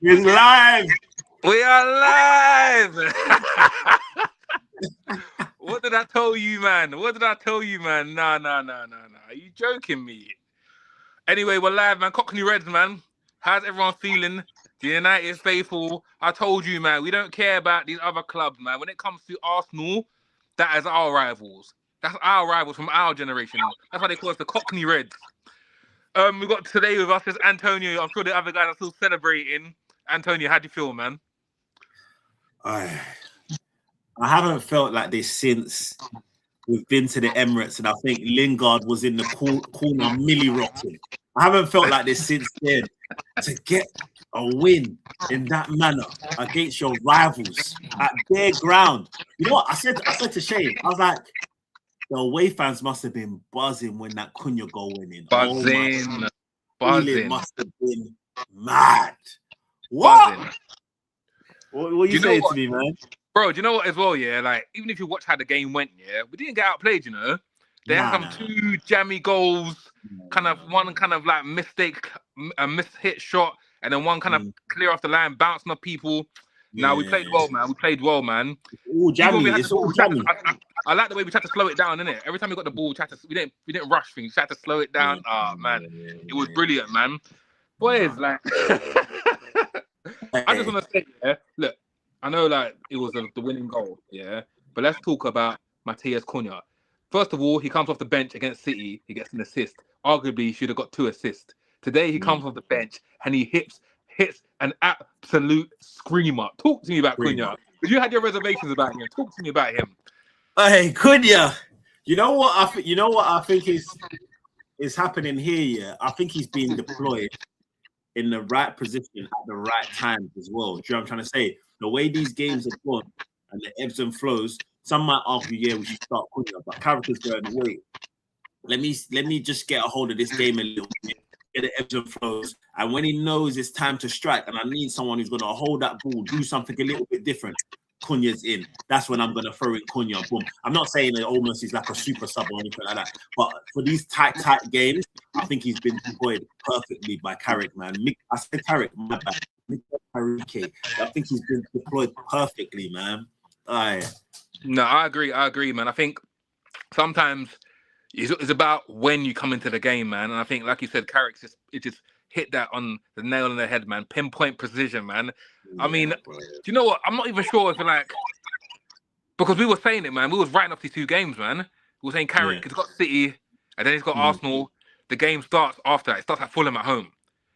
It's live. We are live. What did I tell you, man? What did I tell you, man? Nah. Are you joking me? Anyway, we're live, man. Cockney Reds, man. How's everyone feeling? The United faithful. I told you, man, we don't care about these other clubs, man. When it comes to Arsenal, that is our rivals. That's our rivals from our generation. That's why they call us the Cockney Reds. We got today with us is Antonio. I'm sure the other guys are still celebrating. Antonio, how do you feel, man? I haven't felt like this since we've been to the Emirates, and I think Lingard was in the corner milli rocking. I haven't felt like this since then. To get a win in that manner against your rivals at their ground. You know what? I said to Shane, I was like, the away fans must have been buzzing when that Cunha goal went in. Buzzing. It must have been mad. What? What are you saying to me, man? Bro, do you know what as well, yeah? Like, even if you watch how the game went, yeah, we didn't get outplayed, you know? They had some two jammy goals, one like mistake, a mishit shot, and then one kind of clear off the line, bouncing off people. Now we played well, man. We played well, man. All jammy. It's all jammy. I like the way we tried to slow it down, innit? Every time we got the ball, we didn't rush things. We tried to slow it down. Man, it was brilliant, man. Boys, like, I just want to say, yeah, look, I know like it was the winning goal, yeah, but let's talk about Matheus Cunha. First of all, he comes off the bench against City. He gets an assist. Arguably, he should have got 2 assists. Today, he comes off the bench and he hits an absolute screamer. Talk to me about Cunha. Because you had your reservations about him. Talk to me about him. Hey, Cunha. You know what I think is happening here. Yeah, I think he's being deployed in the right position at the right time as well. Do you know what I'm trying to say? The way these games have gone and the ebbs and flows. Some might argue, yeah, we should start Cunha, but Carrick is going, wait, let me just get a hold of this game a little bit, get the ebbs and flows, and when he knows it's time to strike, and I need someone who's going to hold that ball, do something a little bit different, Cunha's in. That's when I'm going to throw in Cunha, boom. I'm not saying that almost he's like a super sub or anything like that, but for these tight games, I think he's been deployed perfectly by Carrick, man. I said Carrick, my bad. I think he's been deployed perfectly, man. No, I agree, man. I think sometimes it's about when you come into the game, man. And I think, like you said, Carrick just hit that on the nail on the head, man. Pinpoint precision, man. Yeah, I mean, do you know what? I'm not even sure if because we were saying it, man. We was writing off these 2 games, man. We were saying Carrick has got City, and then he's got Arsenal. The game starts after that. It starts at Fulham at home,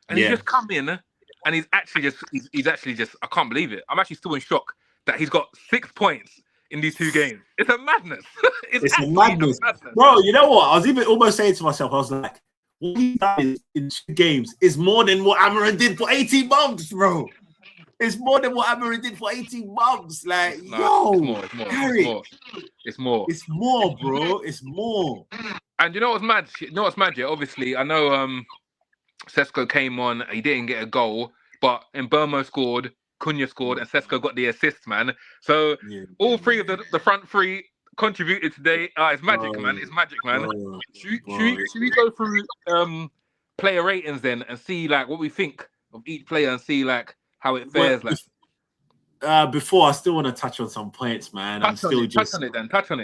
and he's just come in, and he's actually just. I can't believe it. I'm actually still in shock that he's got 6 points in these 2 games. It's a madness. It's a madness. Bro, you know what? I was even almost saying to myself, I was like, what he's done in 2 games is more than what Amarin did for 18 months, bro. It's more than what Amarin did for 18 months. Like, it's more. It's more, bro. It's more. And you know what's mad? Yeah, obviously, I know Sesko came on, he didn't get a goal, but Mbomo scored, Cunha scored, and Sesko got the assist, man. So all 3 of the front 3 contributed today. It's magic, man. It's magic, man. Should we go through player ratings then and see like what we think of each player and see like how it fares? Before I still want to touch on some points, man. Touch on it.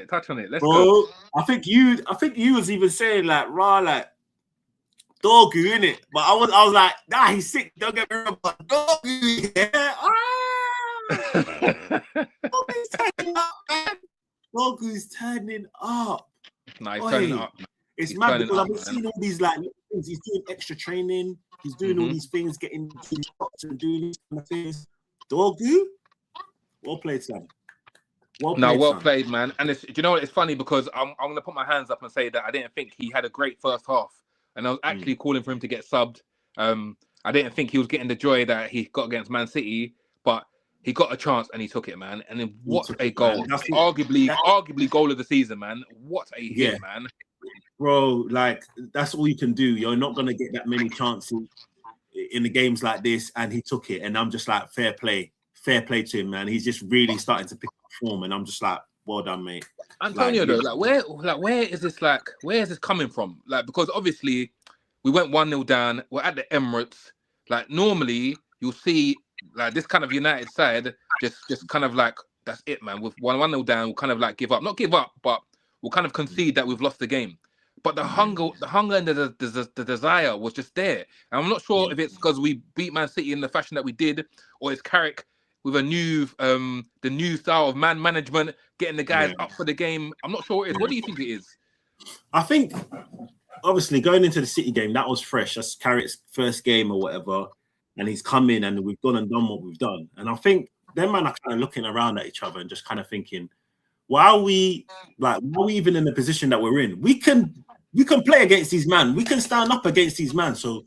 Touch on it. Let's go. I think you was even saying like Dorgu, innit? But I was like, nah, he's sick. Don't get me wrong, but Dorgu, yeah. Dorgu's turning up, man. Dorgu's turning up. Nah, he's turning up. It's mad because I've been seeing all these like things. He's doing extra training. He's doing all these things, getting shots and doing these kind of things. Dorgu, well played, son. Well played, man. And do you know what? It's funny because I'm going to put my hands up and say that I didn't think he had a great first half. And I was actually calling for him to get subbed. I didn't think he was getting the joy that he got against Man City, but he got a chance and he took it, man. And then what a goal! Arguably goal of the season, man. What a hit, man. Bro, like that's all you can do. You're not gonna get that many chances in the games like this, and he took it. And I'm just like, fair play to him, man. He's just really starting to pick up form, and I'm just like, well done, mate. Antonio, where is this coming from? Like, because obviously we went 1-0 down. We're at the Emirates. Like, normally you'll see like this kind of United side, just kind of like that's it, man. With 1-0 down, we'll kind of like give up. Not give up, but we'll kind of concede that we've lost the game. But the hunger and the desire was just there. And I'm not sure if it's because we beat Man City in the fashion that we did, or it's Carrick with a new the new style of man management, getting the guys up for the game. I'm not sure what it is. What do you think it is? I think obviously going into the City game, that was fresh. That's Carrick's first game or whatever. And he's come in and we've gone and done what we've done. And I think them man are kind of looking around at each other and just kind of thinking, why are we even in the position that we're in? We can play against these men. We can stand up against these men. So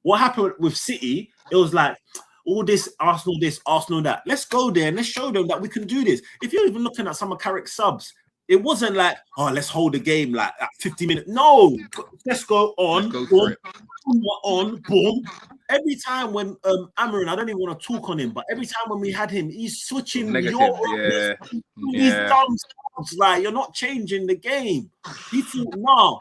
what happened with City, it was like all this, Arsenal that. Let's go there and let's show them that we can do this. If you're even looking at some of Carrick's subs, it wasn't like, oh, let's hold the game like at 50 minutes. No, let's go on. Let's go boom. Every time when Amarin, I don't even want to talk on him, but every time when we had him, he's switching. He's dumb stuff. Like, you're not changing the game. He thought, no,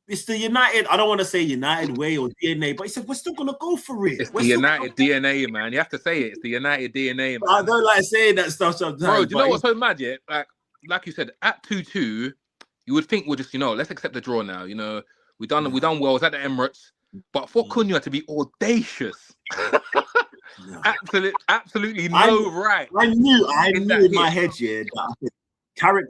it's the United. I don't want to say United way or DNA, but he said we're still gonna go for it. It's the United DNA, man. You have to say it. It's the United DNA, man. I don't like saying that stuff sometimes. Bro, do you know what's so mad? Yeah, like you said, at 2-2, you would think we're just, let's accept the draw now. We done well. It's at the Emirates. But for Cunha to be audacious, absolutely no right. I knew in my head, that Carrick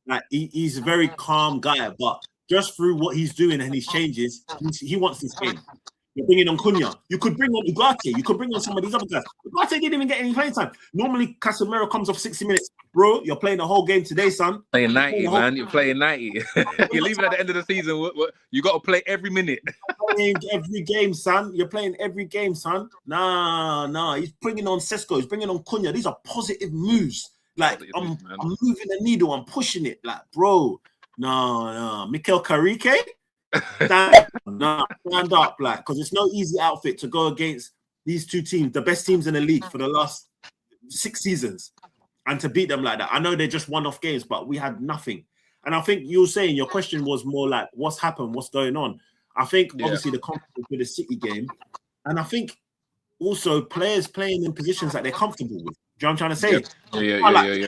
like he's a very calm guy, but just through what he's doing and his changes, he wants this game. You're bringing on Cunha. You could bring on Ugarte. You could bring on some of these other guys. Ugarte didn't even get any playing time. Normally, Casemiro comes off 60 minutes. Bro, you're playing the whole game today, son. Playing 90, man. You're playing 90. You're leaving at the end of the season. You got to play every minute. Playing every game, son. You're playing every game, son. Nah. He's bringing on Sesko. He's bringing on Cunha. These are positive moves. Like, I'm moving the needle. I'm pushing it. Like, bro, no. Michael Carrick, stand up, like, because it's no easy outfit to go against these two teams, the best teams in the league for the last 6 seasons, and to beat them like that. I know they're just one-off games, but we had nothing. And I think you were saying your question was more like, what's happened? What's going on? I think obviously the confidence with the City game, and I think also players playing in positions that they're comfortable with. Do you know what I'm trying to say? Yeah.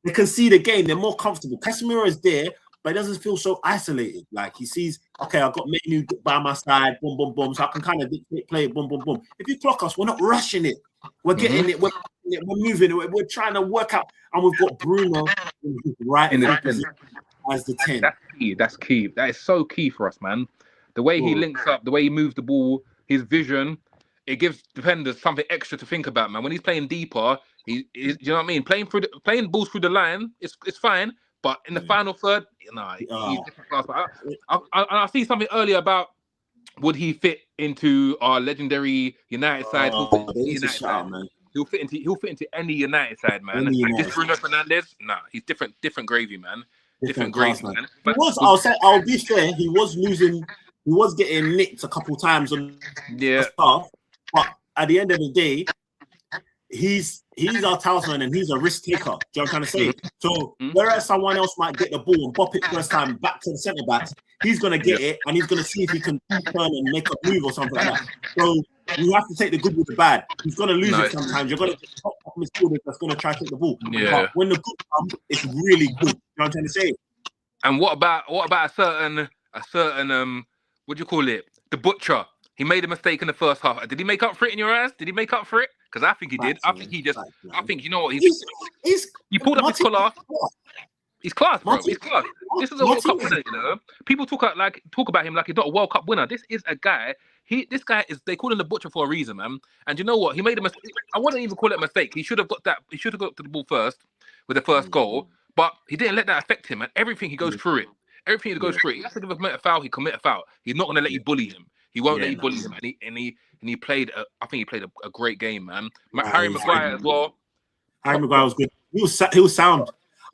They can see the game. They're more comfortable. Casemiro is there, but he doesn't feel so isolated. Like, he sees, okay, I've got Menu by my side, boom, boom, boom, so I can kind of play it, boom, boom, boom. If you clock us, we're not rushing it. We're getting it. We're moving it. We're trying to work out. And we've got Bruno right in the position as the 10. That's key. That is so key for us, man. The way he links up, the way he moves the ball, his vision, it gives defenders something extra to think about, man. When he's playing deeper, you know what I mean? Playing balls through the line, it's fine. But in the final third, he's different class. But I see something earlier about would he fit into our legendary United side? He'll fit into any United side, man. This Bruno Fernandes, he's different gravy, man. Different gravy, man. But I'll be fair. He was losing. He was getting nicked a couple times on stuff. But at the end of the day, he's our talisman and he's a risk taker. Do you know what I'm trying to say? So whereas someone else might get the ball and pop it first time back to the centre backs, he's gonna get it and he's gonna see if he can turn and make a move or something like that. So you have to take the good with the bad. He's gonna lose it sometimes. You're gonna get top midfielder that's gonna try to take the ball. But when the good comes, it's really good. You know what I'm trying to say? And what about a certain what do you call it? The butcher. He made a mistake in the first half. Did he make up for it in your eyes? Did he make up for it? Because I think he did. I think he just. I think, you know what? He pulled up his collar. He's class, bro. He's class. This is a World Cup winner, you know. People talk about him like he's not a World Cup winner. This is a guy. This guy is. They call him the butcher for a reason, man. And you know what? He made a mistake. I wouldn't even call it a mistake. He should have got that. He should have got to the ball first with the first goal. But he didn't let that affect him. And everything he goes through it. Everything he goes through it. He has to give a foul. He commit a foul. He's not going to let you bully him. He won't let you bully him, and he played. I think he played a great game, man. Harry Maguire as well. Harry Maguire was good. He was sound.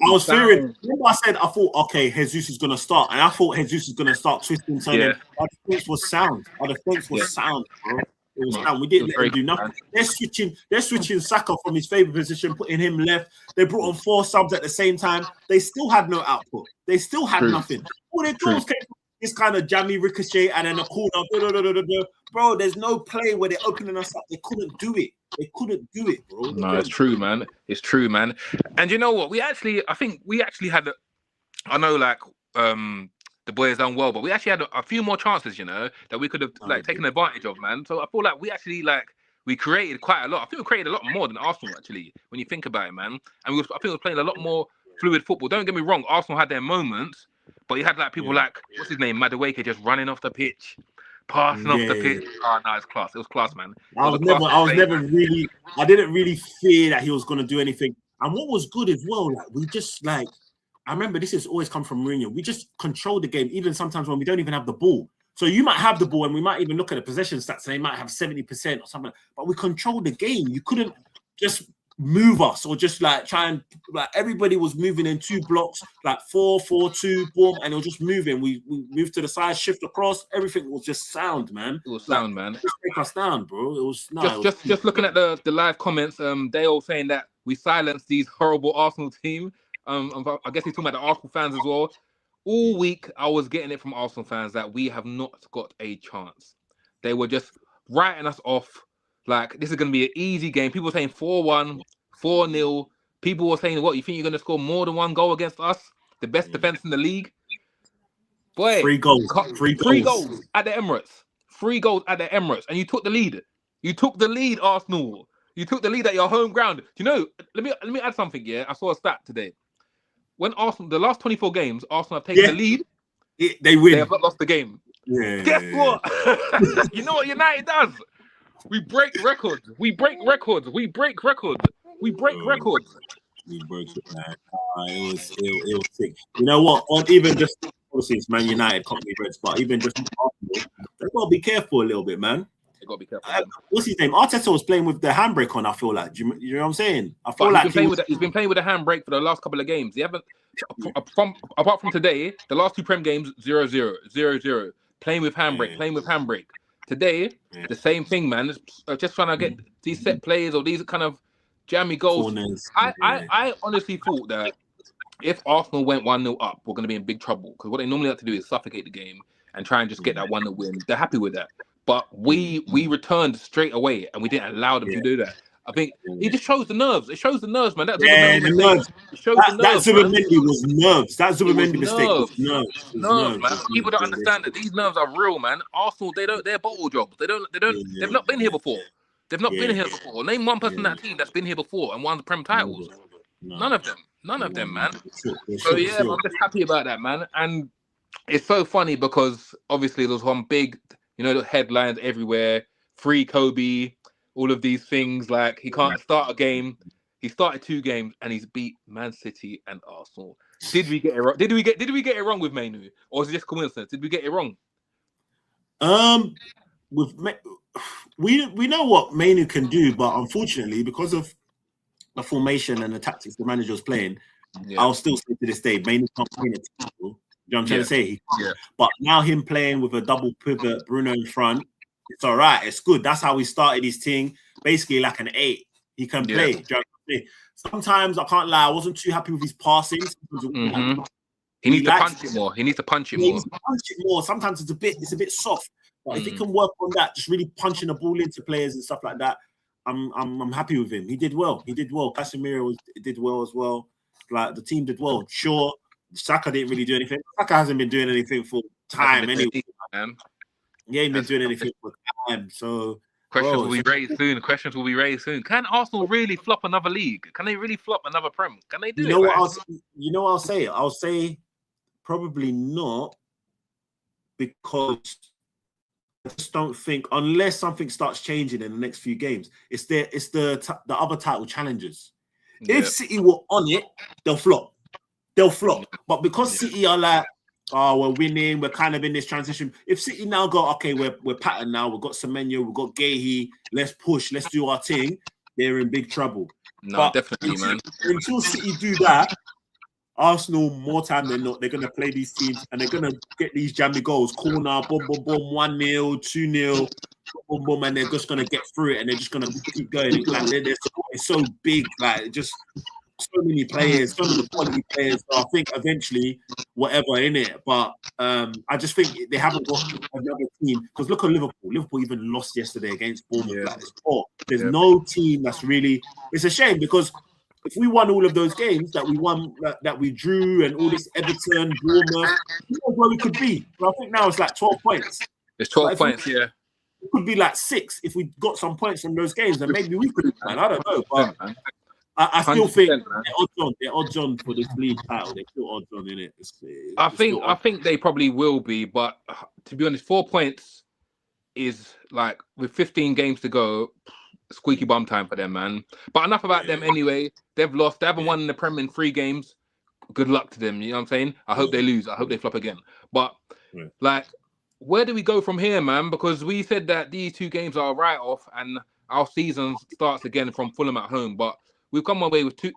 I was fearing. Remember, I thought, okay, Jesus is gonna start, and I thought Jesus is gonna start twisting, turning. Our defense was sound. Bro. It was sound. We didn't let him do nothing. They're switching Saka from his favorite position, putting him left. They brought on 4 subs at the same time. They still had no output. They still had nothing. All their goals came from this kind of jammy ricochet and then a corner. Bro, there's no play where they're opening us up. They couldn't do it. Bro. No, it's true, man. It's true, man. And you know what? I think we actually had. I know, like, the boys done well, but we actually had a few more chances, you know, that we could have taken advantage of, man. So I feel like we actually we created quite a lot. I think we created a lot more than Arsenal, actually, when you think about it, man. And I think we were playing a lot more fluid football. Don't get me wrong, Arsenal had their moments, but you had people like, what's his name, Madueke, just running off the pitch, passing off the pitch. Oh, no, it's class. It was class, man. I didn't really fear that he was going to do anything. And what was good as well, we just I remember this has always come from Mourinho. We just control the game, even sometimes when we don't even have the ball. So you might have the ball, and we might even look at the possession stats, and they might have 70% or something. But we control the game. You couldn't just move us or just try and everybody was moving in 2 blocks, 4-4-2, boom, and it was just moving. We moved to the side, shift across. Everything was just sound, man. It was sound, man. Just take us down, bro. It was just looking at the live comments. They all saying that we silenced these horrible Arsenal team. I guess he's talking about the Arsenal fans as well. All week, I was getting it from Arsenal fans that we have not got a chance. They were just writing us off like this is going to be an easy game. People were saying 4-1, 4-0. People were saying, what, you think you're going to score more than 1 goal against us? The best defense in the league? Boy, 3 goals. 3 goals at the Emirates. 3 goals at the Emirates. And you took the lead. You took the lead, Arsenal. You took the lead at your home ground. Do you know, let me add something, yeah? I saw a stat today. When Arsenal, the last 24 games, Arsenal have taken the lead. They win. They have not lost the game. Yeah. Guess what? You know what United does? We break records. We break records. We broke it, man. It was sick. You know what? Even just obviously it's Man United, Cockney Reds, but even just Arsenal, they've got to be careful a little bit, man. They got to be careful. What's his name? Arteta was playing with the handbrake on. I feel like, you know what I'm saying? I feel he's been playing with the handbrake for the last couple of games. He haven't, apart from today, the last 2 Prem games 0-0, 0-0. Playing with handbrake. Today, the same thing, man. Just trying to get these set plays or these kind of jammy goals. Corners, I honestly thought that if Arsenal went 1-0 up, we're going to be in big trouble because what they normally like to do is suffocate the game and try and just get that 1-0 win. They're happy with that. But we returned straight away and we didn't allow them to do that. I think he just shows the nerves. It shows the nerves, man. The nerves. That Zubimendi was nerves. That Zubimendi mistake was nerves. Man. People don't understand that these nerves are real, man. Arsenal, they're bottle jobs. They've not been here before. They've not been here before. Name one person in that team that's been here before and won the Prem titles. None of them, man. So yeah, I'm just happy about that, man. And it's so funny because obviously there's one big, the headlines everywhere. Free Kobe. All of these things, like he can't start a game. He started 2 games and he's beat Man City and Arsenal. Did we get it wrong? Did we get it wrong with Mainu, or is it just coincidence? Did we get it wrong? We know what Mainu can do, but unfortunately, because of the formation and the tactics the manager was playing, I'll still say to this day, Mainu can't win a title. You know what I'm trying to say? But now him playing with a double pivot, Bruno in front. It's all right. It's good. That's how we started his thing. Basically, like an 8. He can play. Sometimes I can't lie. I wasn't too happy with his passing. He needs to punch it more. He needs to punch it more. Sometimes it's a bit soft. But if he can work on that, just really punching the ball into players and stuff like that, I'm happy with him. He did well. Casemiro did well as well. Like the team did well. Sure, Saka didn't really do anything. Saka hasn't been doing anything for time anyway. He ain't been doing anything for time. So questions will be raised soon. Can Arsenal really flop another league? Can they really flop another Prem? Can they do it? You know what I'll say? I'll say probably not, because I just don't think, unless something starts changing in the next few games, it's the other title challengers. If City were on it, they'll flop. But because City are like, we're winning, we're kind of in this transition. If City now go, okay, we're patterned now, we've got Semenyo, we've got Gahey, let's push, let's do our thing, they're in big trouble. No, definitely, man. Until City do that, Arsenal, more time than not, they're going to play these teams and they're going to get these jammy goals, corner, boom, boom, boom, 1-0, 2-0, boom, boom, and they're just going to get through it and they're just going to keep going. Like, it's so big, like, just... so many players, so many quality players. So I think eventually, whatever in it. But I just think they haven't got another team. Because look at Liverpool. Liverpool even lost yesterday against Bournemouth. Like, it's poor. There's no team that's really. It's a shame because if we won all of those games that we won, that we drew, and all this Everton, Bournemouth, who knows where we could be? But I think now it's like 12 points. It's 12 points, yeah. It could be like 6 if we got some points from those games, and maybe we could. Man, I don't know, but I still think they're odds on for this league title. They're still odds on in it. I think they probably will be, but to be honest, 4 points is like with 15 games to go. Squeaky bum time for them, man. But enough about them anyway. They've lost. They haven't won in the Prem in 3 games. Good luck to them. You know what I'm saying? I hope they lose. I hope they flop again. But like, where do we go from here, man? Because we said that these 2 games are a write-off and our season starts again from Fulham at home. But we've come away with 2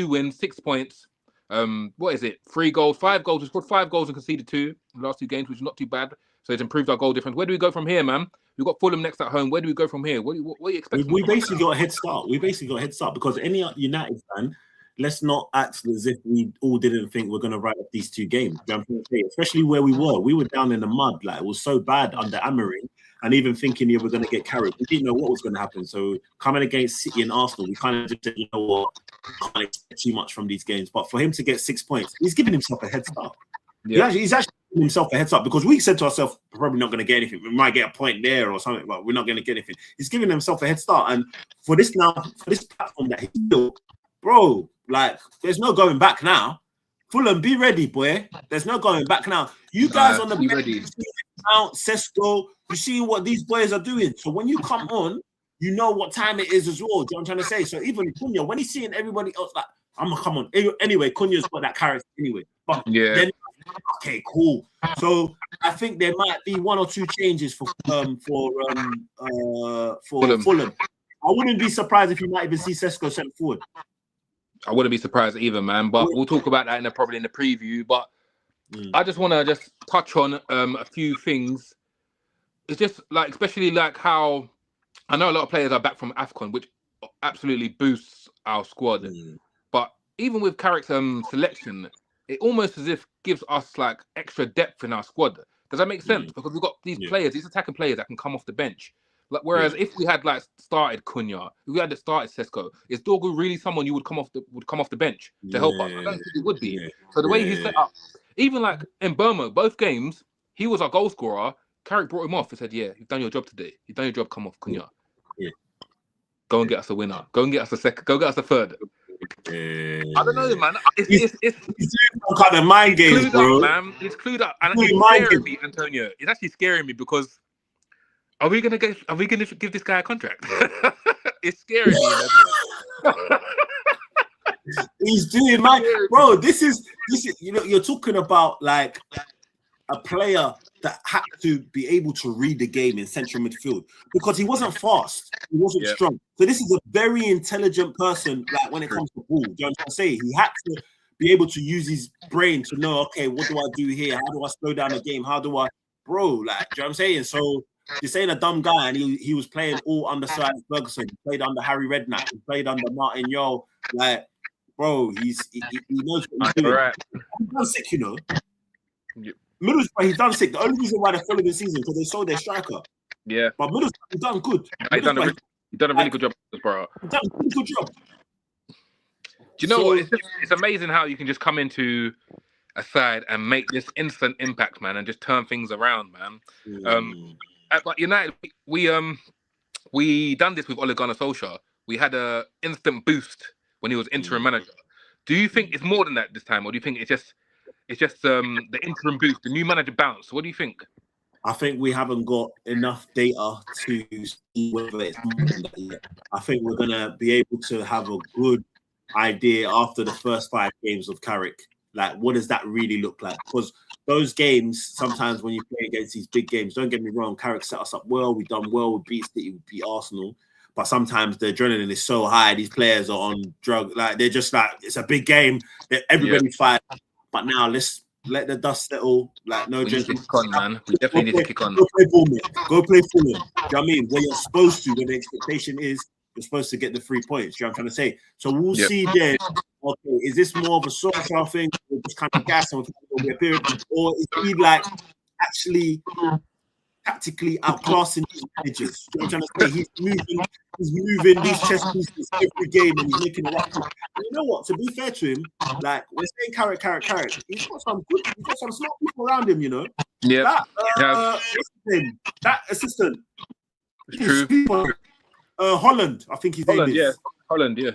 wins, 6 points. What is it? 3 goals, 5 goals. We scored 5 goals and conceded 2 in the last 2 games, which is not too bad. So it's improved our goal difference. Where do we go from here, man? We've got Fulham next at home. Where do we go from here? What are you expecting? We basically got a head start. Because any United fan, let's not act as if we all didn't think we're going to write up these 2 games. Especially where we were. We were down in the mud. Like, it was so bad under Emery. And even thinking we're going to get carried. We didn't know what was going to happen. So coming against City and Arsenal, we kind of just said, you know what, can't expect too much from these games. But for him to get 6 points, he's giving himself a head start. Yeah. He's actually giving himself a head start because we said to ourselves, we're probably not going to get anything. We might get a point there or something, but we're not going to get anything. He's giving himself a head start. And for this platform that he's built, bro, like, there's no going back now. Fulham, be ready, boy. There's no going back now. You guys on the bench, Mount, Sesko, you see what these boys are doing. So when you come on, you know what time it is as well. Do you know what I'm trying to say? So even Cunha, when he's seeing everybody else, like, I'm gonna come on. Anyway, Cunha's got that character anyway. But then, okay, cool. So I think there might be 1 or 2 changes for Fulham. I wouldn't be surprised if you might even see Sesko sent forward. I wouldn't be surprised either, man. But we'll talk about that probably in the preview. But I just want to touch on a few things. It's just like, especially like how I know a lot of players are back from AFCON, which absolutely boosts our squad. But even with Carrick's selection, it almost as if gives us like extra depth in our squad. Does that make sense? Because we've got these players, these attacking players that can come off the bench. Like, whereas if we had like started Cunha, if we had started Sesko, is Dorgu really someone you would come off the bench to help us? I don't think it would be. So the way he's set up, even like in Burma, both games, he was our goal scorer. Carrick brought him off and said, "Yeah, you've done your job today. You've done your job. Come off, Cunha. Go and get us a winner. Go and get us a second. Go get us a third." I don't know, man. It's some kind of mind games, bro. Up, man. It's clued up, and it's scaring me, Antonio. It's actually scaring me because are we gonna give this guy a contract? It's scaring me. He's doing, man, bro. This is you know, you're talking about like a player that had to be able to read the game in central midfield because he wasn't fast, he wasn't strong. So this is a very intelligent person. Like when it comes to ball, do you know what I'm saying? He had to be able to use his brain to know, okay, what do I do here? How do I slow down the game? How do I, bro? Like, do you know what I'm saying? So this ain't a dumb guy, and he was playing all under Sir Alex Ferguson. He played under Harry Redknapp. He played under Martin Yo. Like, bro, he knows what he's doing. Right. He's done sick, you know. Middlesbrough, he's done sick. The only reason why they're following the season because they sold their striker. Yeah, but Middlesbrough, he's done good. He's done a really good job, Middlesbrough. He's done a really good job. Do you know what? It's amazing how you can just come into a side and make this instant impact, man, and just turn things around, man. But United, we done this with Ole Gunnar Solskjaer. We had a instant boost when he was interim manager. Do you think it's more than that this time, or do you think it's just the interim boost, the new manager bounce? What do you think? I think we haven't got enough data to see whether it's more than that yet. I think we're gonna be able to have a good idea after the first 5 games of Carrick. Like, what does that really look like? Because those games, sometimes when you play against these big games, don't get me wrong, Carrick set us up well. We've done well. We beat City, we beat Arsenal. But sometimes the adrenaline is so high. These players are on drugs. Like, they're just like, it's a big game. Everybody's fighting. But now let's let the dust settle. Like, no gentleman. Kick on, man. We definitely need to kick on. Go play Fulham. Do you know what I mean? Where you're supposed to, where the expectation is. you're supposed to get the 3 points. You know what I'm trying to say? So we'll see then. Okay, is this more of a social thing, or just kind of gas and a period, or is he like actually tactically outclassing these managers? You know what I'm trying to say? He's moving these chess pieces every game, and he's making it up. And you know what? To be fair to him, like we're saying, Carrick. He's got some smart people around him. You know. Yeah. That assistant. It's true. Holland, I think his name is. Yeah. Holland, yeah.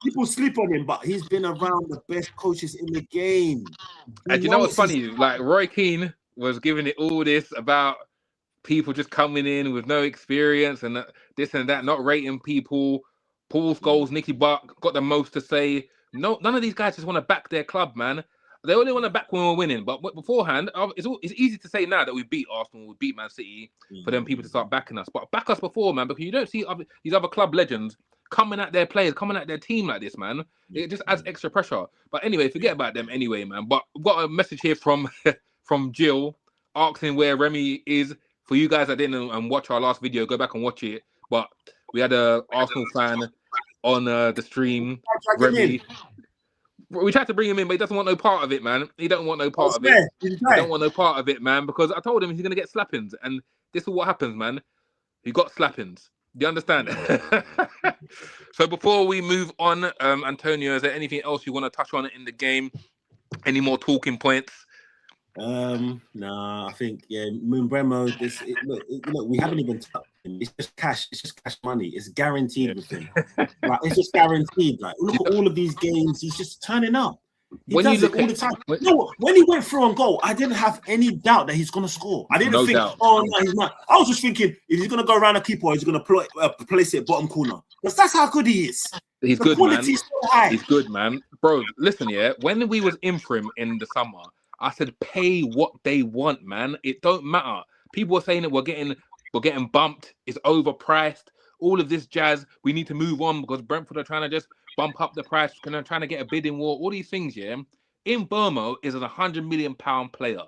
People sleep on him, but he's been around the best coaches in the game. And you know what's funny? Like Roy Keane was giving it all this about people just coming in with no experience and this and that, not rating people. Paul Scholes, Nicky Buck got the most to say. No, none of these guys just want to back their club, man. They only want to back when we're winning. But beforehand, it's easy to say now that we beat Arsenal, we beat Man City, for them people to start backing us. But back us before, man, because you don't see these other club legends coming at their players, coming at their team like this, man. It just adds extra pressure. But anyway, forget about them anyway, man. But we've got a message here from Jill asking where Remy is. For you guys that didn't watch our last video, go back and watch it. But we had a Arsenal fan on the stream, Remy. We tried to bring him in, but he doesn't want no part of it, man. He don't want no part of it. He don't want no part of it, man, because I told him he's going to get slappings. And this is what happens, man. He got slappings. Do you understand? So before we move on, Antonio, is there anything else you want to touch on in the game? Any more talking points? No, I think Mbeumo. Look, we haven't even touched him. It's just cash. It's just cash money. It's guaranteed with him. Like it's just guaranteed. Like look at all of these games. He's just turning up. He does it all the time. When he went through on goal, I didn't have any doubt that he's going to score. I didn't think, oh no, he's not. I was just thinking, if he's going to go around a keeper, he's going to place it bottom corner. Because that's how good he is. He's good, man. So high. He's good, man. Bro, listen, when we was in for him in the summer, I said, pay what they want, man. It don't matter. People are saying that we're getting bumped. It's overpriced. All of this jazz. We need to move on because Brentford are trying to just bump up the price. Trying to get a bidding war. All these things, Mbeumo is a £100 million player.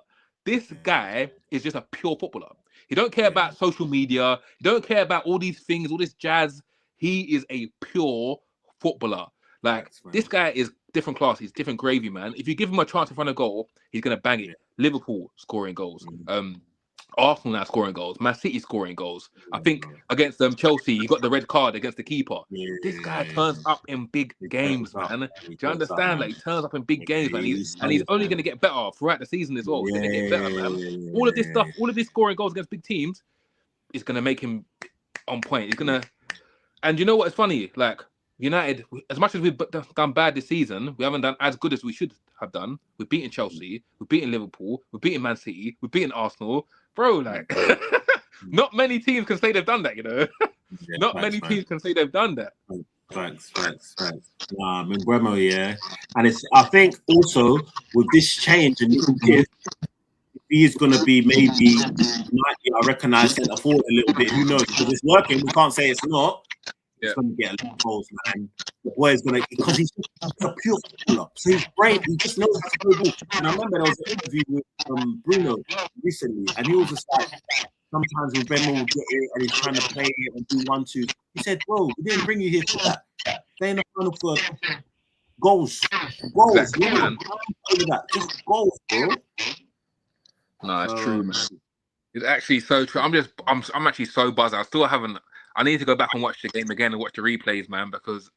This guy is just a pure footballer. He don't care about social media. He don't care about all these things, all this jazz. He is a pure footballer. Like, this guy is different class. He's different gravy, man. If you give him a chance in front of goal, he's going to bang it. Liverpool scoring goals. Arsenal now scoring goals. Man City scoring goals. I think against Chelsea, he got the red card against the keeper. This guy turns up in big games, man. Do you understand? Like, he turns up in big games, man. He's only going to get better throughout the season as well. He's going to get better, man. All of this stuff, all of this scoring goals against big teams is going to make him on point. He's going to... And you know what's funny? Like, United, as much as we've done bad this season, we haven't done as good as we should have done. We've beaten Chelsea, we've beaten Liverpool, we've beaten Man City, we've beaten Arsenal. Bro, like, not many teams can say they've done that, Not many teams can say they've done that. Thanks. Mbeumo, and I think also with this change and if he is going to be maybe, I recognise centre forward a little bit. Who knows? Because it's working. We can't say it's not. He's going to get a lot of goals, man. The boy is going to, because he's a pure footballer. So he's brave. He just knows how to play ball. And I remember there was an interview with Bruno recently, and he was just like, sometimes when Mbeumo will get it and he's trying to play it and do 1-2. He said, bro, we didn't bring you here for that. Stay in the final for goals. Exactly, man. Just goals, bro. No, it's true, man. It's actually so true. I'm actually so buzzed. I need to go back and watch the game again and watch the replays, man, because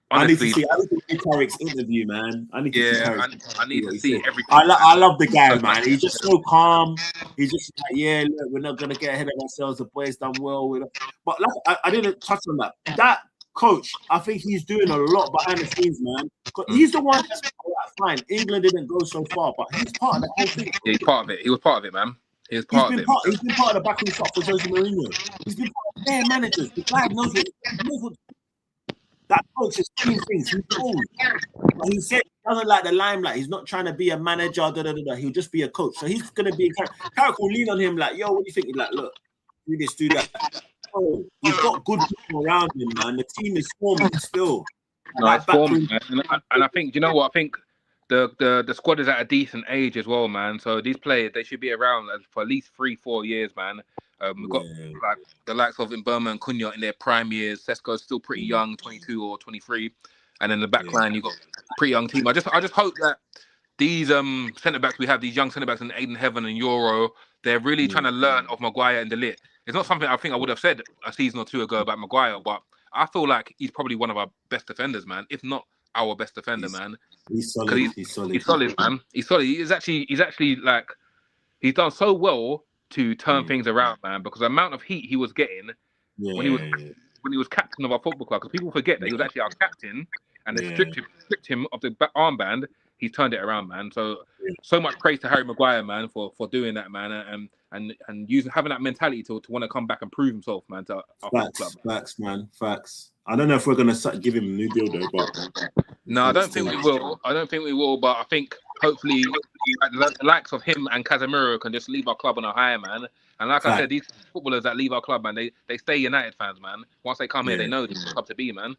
honestly, I need to see Carrick's interview, man. I need to see everything. I love the guy, man. He's just so calm. He's just like, look, we're not gonna get ahead of ourselves. The boys done well with it. But like, I didn't touch on that. That coach, I think he's doing a lot behind the scenes, man. He's the one that's fine. England didn't go so far, but he's part of the whole thing. Yeah, he's part of it. He was part of it, man. He's been part of the backing shot for Jose Mourinho. He's been part of their managers. The guy knows what that coach is doing things. He knows. But he said he doesn't like the limelight. He's not trying to be a manager. He'll just be a coach. So he's going to be. Carrick will lean on him like, yo, what do you think? He's like, look, do this, do that. Oh, he's got good people around him, man. The team is forming still. No, it's forming, man. And I think, you know what? I think the squad is at a decent age as well, man. So these players, they should be around for at least 3-4 years, man. We've got like the likes of Mbeumo and Cunha in their prime years. Sesko's still pretty young, 22 or 23, and then the back line you've got a pretty young team. I just hope that these centre backs we have, these young centre backs in Aiden Heaven and Euro, they're really trying to learn of Maguire and De Ligt. It's not something I think I would have said a season or two ago about Maguire, but I feel like he's probably one of our best defenders, man. If not our best defender, man. He's solid. He's solid. He's solid, man. He's solid. He's actually like he's done so well to turn things around, man. Because the amount of heat he was getting when he was captain of our football club, because people forget that he was actually our captain, and they stripped him of the armband. He's turned it around, man. So much praise to Harry Maguire, man, for doing that, man, and having that mentality to want to come back and prove himself, man, to our club. Facts, man. Facts. I don't know if we're gonna give him a new deal though, but no, I don't think we will. But I think hopefully the likes of him and Casemiro can just leave our club on a high, man. And like I said, these footballers that leave our club, man, they stay United fans, man. Once they come here, they know this is the club to be, man.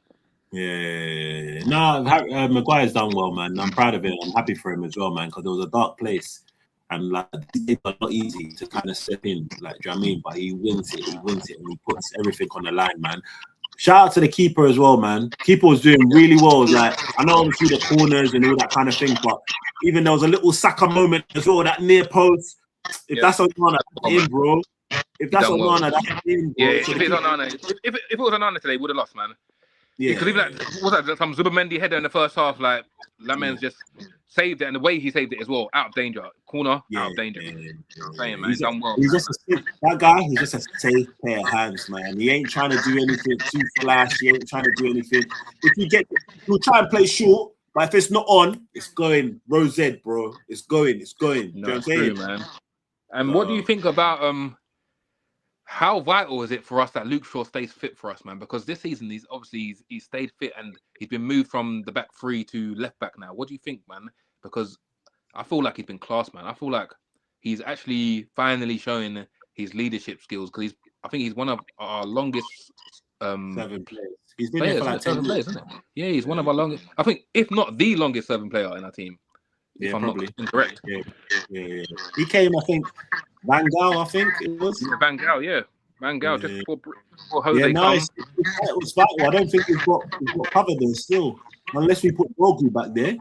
Yeah. No, Maguire's done well, man. I'm proud of him. I'm happy for him as well, man, because it was a dark place. And like it's not easy to kind of step in, like, do you know what I mean? But he wins it, and he puts everything on the line, man. Shout out to the keeper as well, man. Keeper was doing really well. Like, I know obviously the corners and all that kind of thing, but even there was a little Saka moment as well, that near post. If that's Onana, that's in, bro. If that's Onana, that's in, bro. Yeah, if it's Onana, if it was Onana today, would have lost, man. Yeah, because even what was that? Some Zubamendi header in the first half, like Laman's just saved it, and the way he saved it as well, out of danger, corner, out of danger. I'm saying, man, he's done well. He's just that guy. He's just a safe pair of hands, man. He ain't trying to do anything too flash. He ain't trying to do anything. He'll try and play short, but if it's not on, it's going Rosette, bro. It's going. No, you know what I'm saying, man. And what do you think about how vital is it for us that Luke Shaw stays fit for us, man? Because this season, he's stayed fit and he's been moved from the back three to left back now. What do you think, man? Because I feel like he's been class, man. I feel like he's actually finally showing his leadership skills because I think he's one of our longest 7 players. He's been there for like 10 years, isn't it? Yeah, he's one of our longest. I think, if not the longest serving player in our team. Yeah, if I'm probably. not incorrect. Yeah. He came, I think, Van Gaal, I think it was. Yeah, Van Gaal, just before Jose it was vital. I don't think we've got covered there still, unless we put Dorgu back there.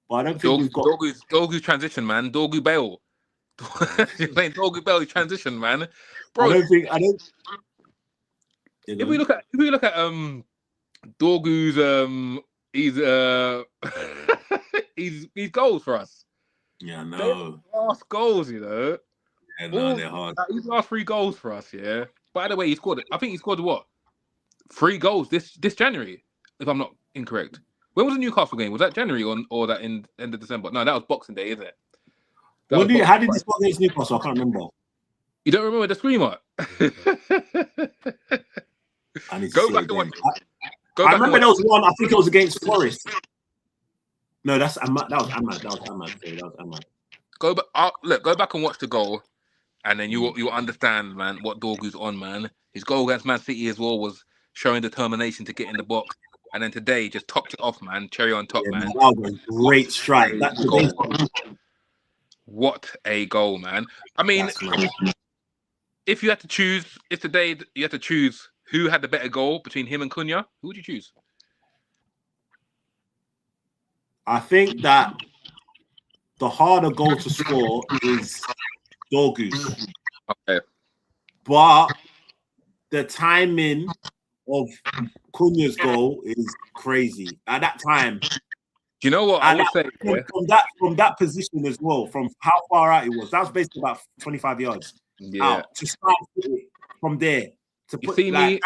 But I don't think we've got Dorgu's transition, man. Dorgu Bale. You're playing Dorgu Bale transition, man. Bro, I don't. If we look at Dorgu's he's goals for us. Yeah, no. Last goals, you know. Yeah, no, they're hard. His last 3 goals for us, yeah. By the way, I think he scored what? 3 goals this January, if I'm not incorrect. When was the Newcastle game? Was that January or that in end of December? No, that was Boxing Day, isn't it? How did he score against Newcastle? I can't remember. You don't remember the screamer? Go back and watch. I remember there was one. I think it was against Forest. No, that was Ahmad. Go back and watch the goal, and then you'll understand, man, what Dorgu's on, man. His goal against Man City as well was showing determination to get in the box, and then today just topped it off, man. Cherry on top, man. That was a great strike. What a goal, man. I mean, if today you had to choose who had the better goal between him and Cunha, who would you choose? I think that the harder goal to score is Dorgu's. Okay. But the timing of Cunha's goal is crazy. At that time, do you know what I would say? From that position as well, from how far out it was, that was basically about 25 yards out to start from there. To put, it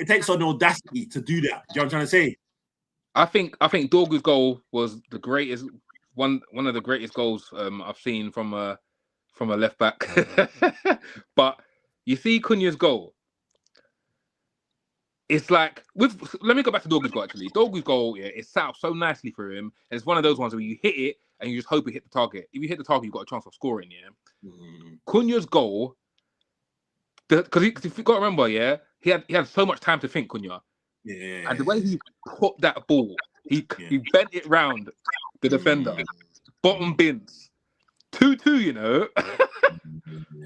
takes on audacity to do that. Do you know what I'm trying to say? I think Dorgu's goal was the greatest one of the greatest goals I've seen from a left back. But you see Cunha's goal. It's like let me go back to Dorgu's goal actually. Dorgu's goal, it's set up so nicely for him. And it's one of those ones where you hit it and you just hope it hit the target. If you hit the target, you've got a chance of scoring, Cunha's goal, because if you got to remember, he had so much time to think, Cunha. Yeah. And the way he put that ball, he bent it round the defender. Bottom bins. 2-2,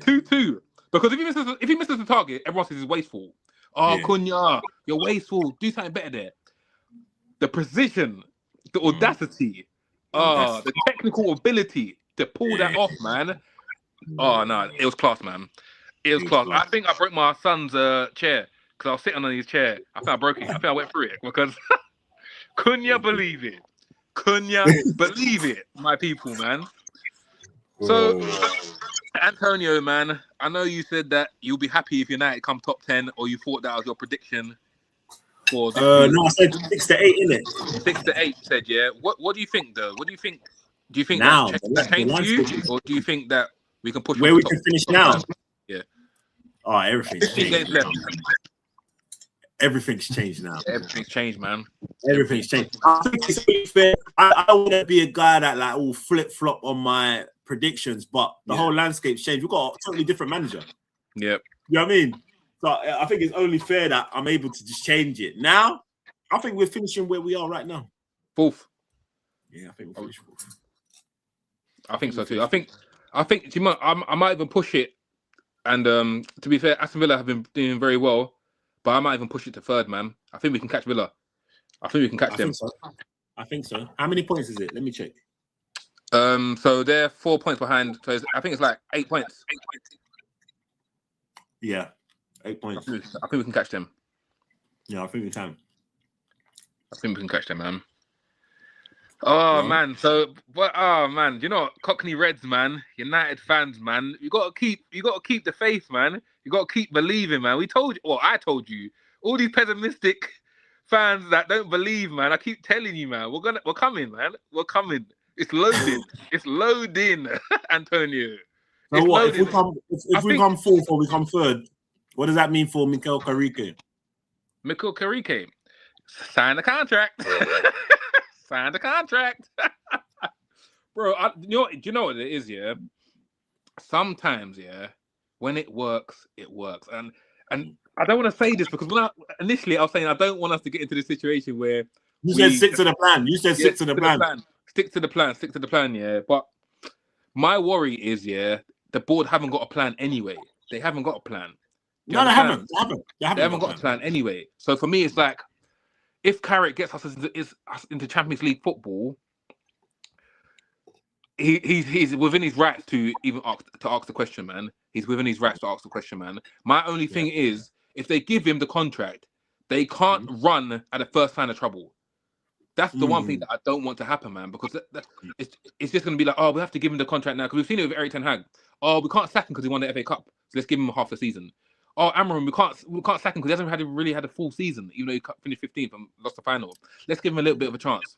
2-2. Because if he misses the target, everyone says he's wasteful. Oh, Cunha, you're wasteful. Do something better there. The precision, the audacity, the technical ability to pull that off, man. Oh no, it was class, man. It was class. I think I broke my son's chair because I was sitting on his chair. I think I broke it. I think I went through it because Cunha believe it. Cunha believe it, my people, man. So, Antonio, man, I know you said that you'll be happy if United come top 10, or you thought that was your prediction for this no, I said 6 to 8, innit? 6 to 8, you said, yeah. What do you think, though? What do you think? Do you think now, that changed for you, or do you think that we can push where we can finish now? 10? Yeah. Oh, everything's 15 games left. Everything's changed now. Everything's changed, man. Everything's changed. I think it's only fair. I don't want to be a guy that like will flip flop on my predictions, but the whole landscape's changed. We've got a totally different manager. Yep. You know what I mean? So I think it's only fair that I'm able to just change it. Now, I think we're finishing where we are right now. Fourth. Yeah, I think we're finishing fourth. I think so too. I think I might even push it. And to be fair, Aston Villa have been doing very well, but I might even push it to third, man. I think we can catch Villa. I think we can catch them. I think so. How many points is it? Let me check. So they're 4 points behind. So I think it's like 8 points. Yeah, 8 points. I think we can catch them. Yeah, I think we can. I think we can catch them, man. Oh man, man, you know, Cockney Reds, man, United fans, man, you gotta keep the faith, man. You gotta keep believing, man. I told you, all these pessimistic fans that don't believe, man. I keep telling you, man, we're coming, man. We're coming. It's loaded. It's loading, Antonio. So what? If we come fourth or we come third, what does that mean for Michael Carrick? Michael Carrick, sign the contract. Sign the contract. Bro, do you know what it is, yeah? Sometimes, yeah, when it works, it works. And I don't want to say this because initially I was saying I don't want us to get into this situation where you said stick to the plan. You said stick to the plan. Stick to the plan, yeah. But my worry is, yeah, the board haven't got a plan anyway. They haven't got a plan. They haven't. They haven't got a plan anyway. So for me, it's like, if Carrick gets us into Champions League football, he's within his rights to even ask the question, man. He's within his rights to ask the question, man. My only thing is, if they give him the contract, they can't run at the first sign of trouble. That's the one thing that I don't want to happen, man, because it's just going to be like, oh, we have to give him the contract now, because we've seen it with Eric Ten Hag. Oh, we can't sack him because he won the FA Cup, so let's give him half the season. Oh, Amarim, we can't sack him because he hasn't really had a full season, even though he finished 15th and lost the final. Let's give him a little bit of a chance.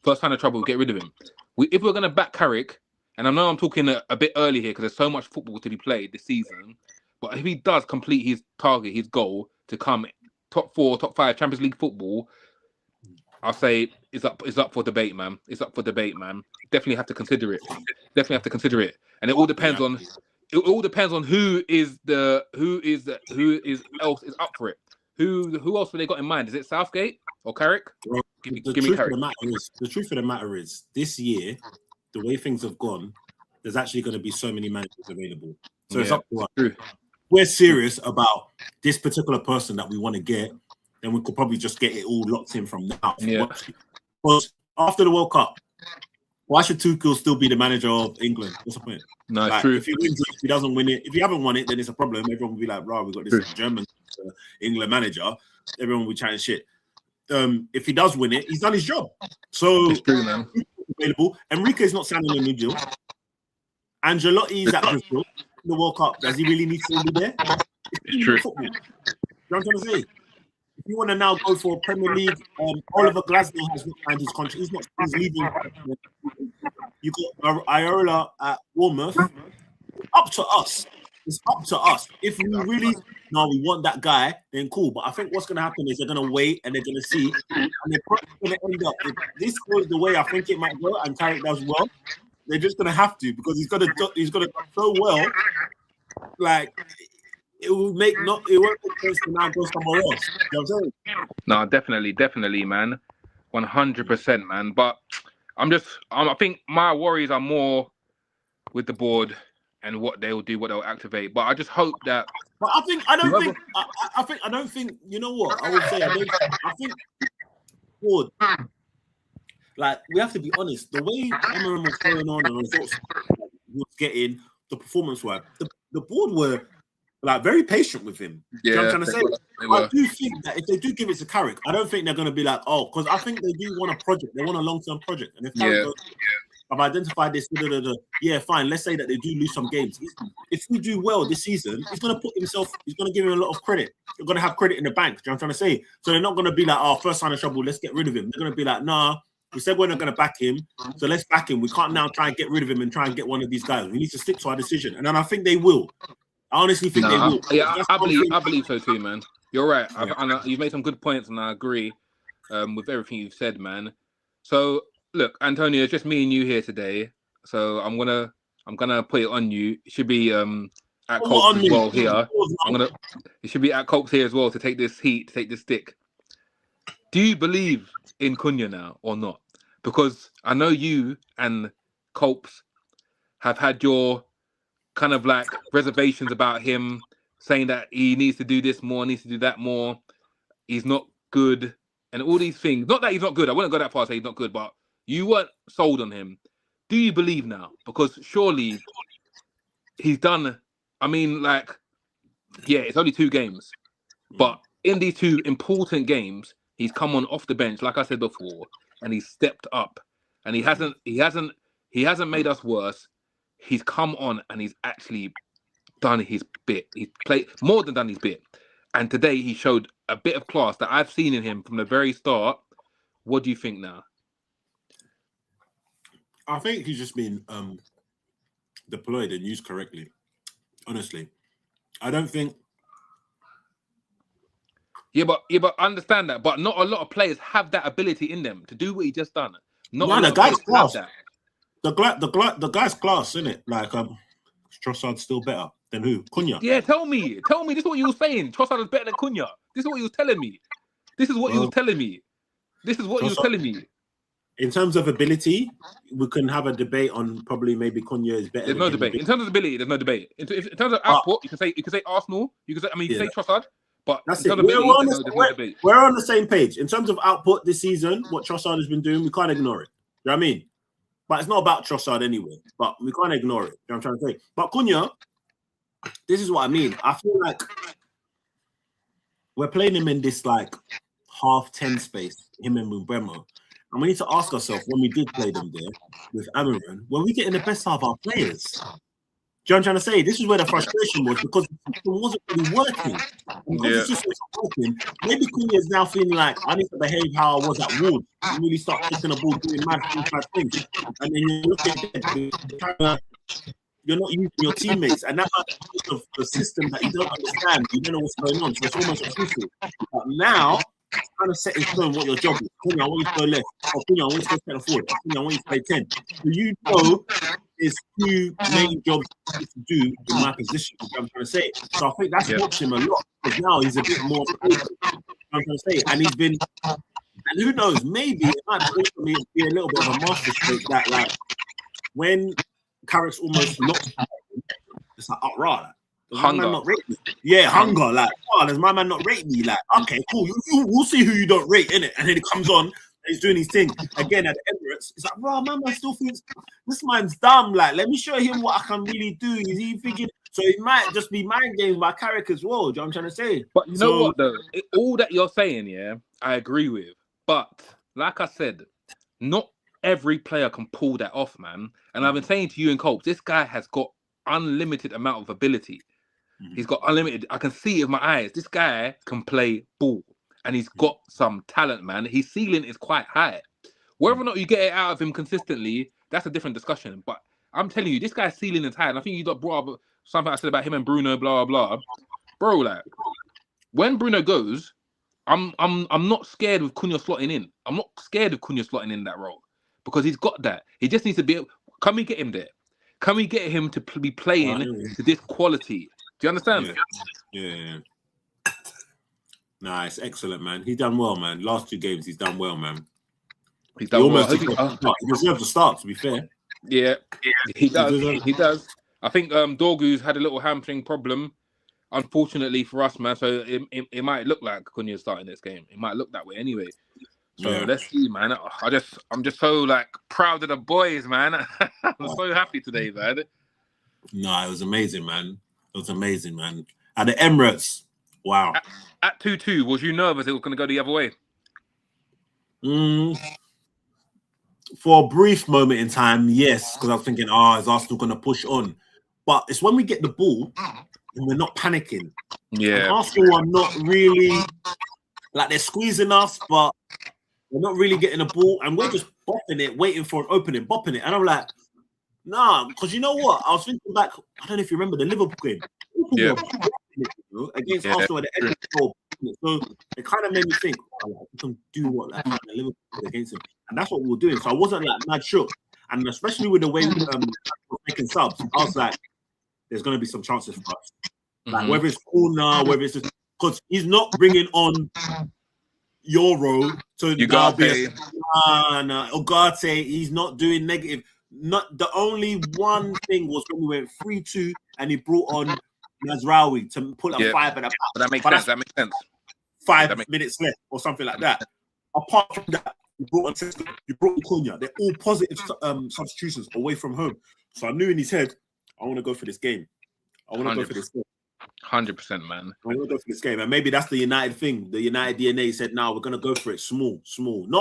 First sign of trouble, get rid of him. If we're going to back Carrick, and I know I'm talking a bit early here because there's so much football to be played this season, but if he does complete his target, his goal to come top 4, top 5 Champions League football, I'll say it's up for debate, man. It's up for debate, man. Definitely have to consider it. And it all depends on who else is up for it. Who else have they got in mind? Is it Southgate or Carrick? Give me Carrick. The truth of the matter is, this year, the way things have gone, there's actually going to be so many managers available. So it's up to us. True. We're serious about this particular person that we want to get, then we could probably just get it all locked in from now. Yeah. Because after the World Cup, why should Tuchel still be the manager of England? What's the point? No, it's true. If he wins it, if he doesn't win it, if you haven't won it, then it's a problem. Everyone will be like, "Right, we've got this German England manager." Everyone will be chatting shit. If he does win it, he's done his job. So it's true, man. Available. Enrique's not signing a new deal. Ancelotti's at Bristol in the World Cup. Does he really need to be there? It's true. Football. You know what I'm trying to say? If you want to now go for Premier League, Oliver Glasgow has not signed his contract. He's leaving. You got Iola at Bournemouth. Up to us. It's up to us. If we really we want that guy, then cool. But I think what's going to happen is they're going to wait and they're going to see, and they're probably going to end up. If this goes the way I think it might go, and Carrick does well, they're just going to have to, because he's going to do so well. Like, it won't make sense to now go somewhere else. You know what I'm saying? No, definitely, man. 100%, man. But I think my worries are more with the board and what they'll do, what they'll activate. But I just hope that. But I don't think. You know what I would say? I think. Board, like we have to be honest. The way Emirates was going on and the results he was getting, the performance were the board were like very patient with him. Yeah, you know what I'm trying to say. I do think that if they do give it to Carrick, I don't think they're going to be like, oh, because I think they do want a project. They want a long-term project, and if Carrick goes, I've identified this. Yeah, fine. Let's say that they do lose some games. If we do well this season, he's going to put himself. He's going to give him a lot of credit. They're going to have credit in the bank. Do you know what I'm trying to say? So they're not going to be like, oh, first sign of trouble, let's get rid of him. They're going to be like, nah, we said we're not going to back him, so let's back him. We can't now try and get rid of him and try and get one of these guys. We need to stick to our decision, and then I think they will. I honestly think they will. Yeah, I believe so too, man. You're right. You've made some good points, and I agree with everything you've said, man. So look, Antonio, it's just me and you here today. So I'm gonna put it on you. It should be at Colts as well here. It should be at Colts here as well to take this heat, to take this stick. Do you believe in Cunha now or not? Because I know you and Colts have had your kind of like reservations about him, saying that he needs to do this more, needs to do that more. He's not good, and all these things. Not that he's not good. I wouldn't go that far to say he's not good, but you weren't sold on him. Do you believe now? Because surely he's done. I mean, like, yeah, it's only 2 games, but in these 2 important games, he's come on off the bench, like I said before, and he's stepped up. And he hasn't made us worse. He's come on and he's actually done his bit. He's played more than done his bit. And today he showed a bit of class that I've seen in him from the very start. What do you think now? I think he's just been deployed and used correctly. Honestly, I don't think. Yeah, but understand that. But not a lot of players have that ability in them to do what he just done. The guy's class. The guy's class, isn't it? Like Trossard's still better than who? Cunha. Yeah, tell me. This is what you were saying. Trossard is better than Cunha. This is what you was telling me. This is what you was telling me. In terms of ability, we can have a debate on probably maybe Cunha is better. There's no debate. In terms of ability, there's no debate. In terms of output, you can say Arsenal. You can say Trossard. But that's it. We're on the same page. In terms of output this season, what Trossard has been doing, we can't ignore it. You know what I mean? But it's not about Trossard anyway. But we can't ignore it. You know what I'm trying to say? But Cunha, this is what I mean. I feel like we're playing him in this like half 10 space, him and Mbeumo. And we need to ask ourselves when we did play them there with Amarin, were we getting the best out of our players? Do you know what I'm trying to say? This is where the frustration was because it wasn't really working. And because it's just not working, maybe Cunha is now feeling like I need to behave how I was at Wolves. You really start kicking the ball, doing mad things. And then you look at it, you're not using your teammates. And that's because of the system that you don't understand. You don't know what's going on. So it's almost official. But now, it's kind of set in stone what your job is. Cunha, I want you to go left. Or Cunha, I want you to go center forward. Cunha, I want you to play 10. So you know there's 2 main jobs to do in my position, is what I'm trying to say. So I think that's helped him a lot. Because now he's a bit more focused, I'm trying to say. And he's been, and who knows, maybe it might be a little bit of a masterstroke that, like, when Carrick's almost knocked him, it's like, oh, right. Hunger. Not rate me? Yeah, hunger. Like, oh, does my man not rate me? Like, okay, cool. We'll see who you don't rate, innit? And then he comes on and he's doing his thing. Again, at the Emirates, it's like, bro, my man still thinks this man's dumb. Like, let me show him what I can really do. Is he thinking? So it might just be mind games by Carrick as well. Do you know what I'm trying to say? But you know what, though? All that you're saying, yeah, I agree with. But like I said, not every player can pull that off, man. And I've been saying to you and Colts, this guy has got unlimited amount of ability. He's got unlimited. I can see it with my eyes. This guy can play ball, and he's got some talent, man. His ceiling is quite high. Whether or not you get it out of him consistently, that's a different discussion. But I'm telling you, this guy's ceiling is high. And I think you got brought up something I said about him and Bruno, blah blah blah. Bro, like when Bruno goes, I'm not scared of Cunha slotting in. I'm not scared of Cunha slotting in that role because he's got that. He just needs to be. Can we get him there? Can we get him to be playing to this quality? Do you understand? Yeah. Nah, it's excellent, man. He's done well, man. Last 2 games, he's done well, man. He's done well. He deserves to start, to be fair. Yeah, he does. He does. I think Dorgu's had a little hamstring problem, unfortunately for us, man. So it might look like Cunha's starting this game. It might look that way anyway. So let's see, man. I'm just so like proud of the boys, man. I'm so happy today, man. No, it was amazing, man. It was amazing, man. At the Emirates, wow. At 2-2, was you nervous it was going to go the other way? For a brief moment in time, yes, because I was thinking, is Arsenal going to push on? But it's when we get the ball and we're not panicking. Yeah. And Arsenal are not really, like they're squeezing us, but they're not really getting the ball. And we're just bopping it, waiting for an opening, bopping it. And I'm like, nah, because you know what? I was thinking back, I don't know if you remember the Liverpool game. Yeah. Against Arsenal at the end of the goal. So it kind of made me think, we can do what like Liverpool against him. And that's what we were doing. So I wasn't like mad shook. And especially with the way we were making subs, I was like, there's going to be some chances for us. Like whether it's corner, whether it's because he's not bringing on Euro to Ugarte. Ugarte. He's not doing negative. Not the only one thing was when we went 3-2 and he brought on Mazraoui to put a 5 at the back. That makes sense. That makes sense. 5 minutes left or something like that. Apart from that, you brought on Tesco, you brought on Cunha. They're all positive substitutions away from home. So I knew in his head, I want to go for this game. I want to go for this game. 100%, man. I want to go for this game. And maybe that's the United thing. The United DNA said, no, we're going to go for it small.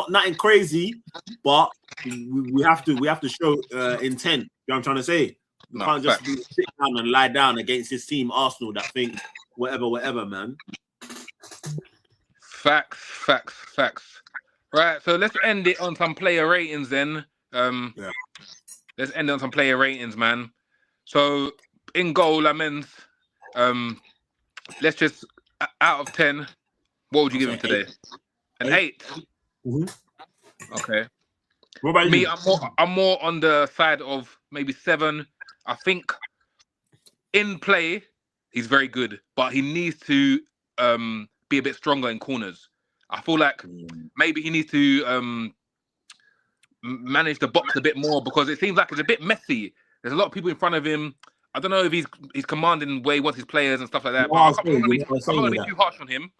Nothing crazy, but we have to show intent. You know what I'm trying to say? We can't just sit down and lie down against this team, Arsenal, that think whatever, man. Facts. Right, so let's end it on some player ratings then. Let's end it on some player ratings, man. So in goal, Lamens, let's just out of 10, what would you give him today? An 8. Okay. What about me? you? I'm more on the side of maybe 7. I think in play he's very good, but he needs to be a bit stronger in corners. I feel like maybe he needs to manage the box a bit more because it seems like it's a bit messy. There's a lot of people in front of him. I don't know if he's commanding where he wants his players and stuff like that. But I'm not going to be too harsh on him.